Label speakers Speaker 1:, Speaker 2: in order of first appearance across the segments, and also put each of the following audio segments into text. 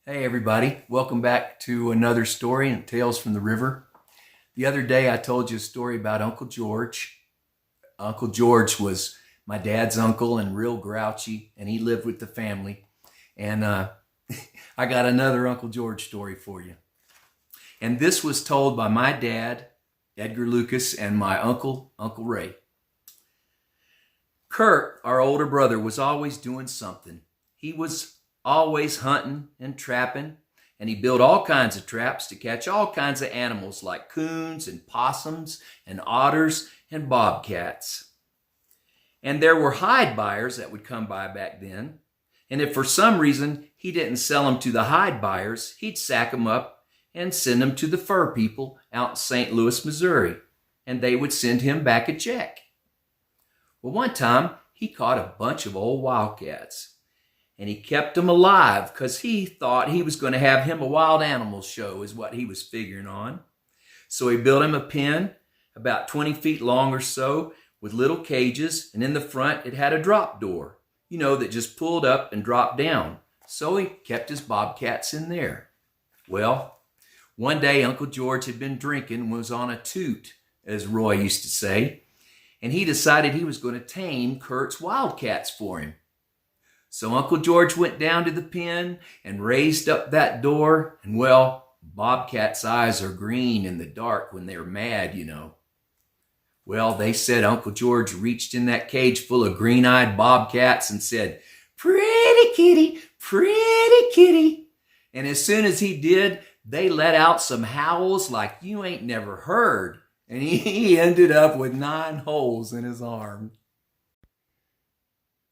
Speaker 1: Hey everybody, welcome back to another story in Tales from the River. The other day I told you a story about Uncle George. Uncle George was my dad's uncle and real grouchy, and he lived with the family. And I got another Uncle George story for you. And this was told by my dad, Edgar Lucas, and my uncle, Uncle Ray. Kurt, our older brother, was always doing something. He was always hunting and trapping, and he built all kinds of traps to catch all kinds of animals like coons and possums and otters and bobcats. And there were hide buyers that would come by back then, and if for some reason he didn't sell them to the hide buyers, he'd sack them up and send them to the fur people out in St. Louis, Missouri, and they would send him back a check. Well, one time he caught a bunch of old wildcats. And he kept them alive because he thought he was going to have him a wild animal show is what he was figuring on. So he built him a pen about 20 feet long or so with little cages. And in the front, it had a drop door, that just pulled up and dropped down. So he kept his bobcats in there. Well, one day Uncle George had been drinking and was on a toot, as Roy used to say. And he decided he was going to tame Kurt's wildcats for him. So Uncle George went down to the pen and raised up that door, and bobcats' eyes are green in the dark when they're mad, Well, they said Uncle George reached in that cage full of green-eyed bobcats and said, "Pretty kitty, pretty kitty." And as soon as he did, they let out some howls like you ain't never heard. And he ended up with 9 holes in his arm.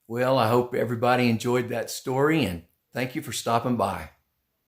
Speaker 1: Well, I hope everybody enjoyed that story, and thank you for stopping by.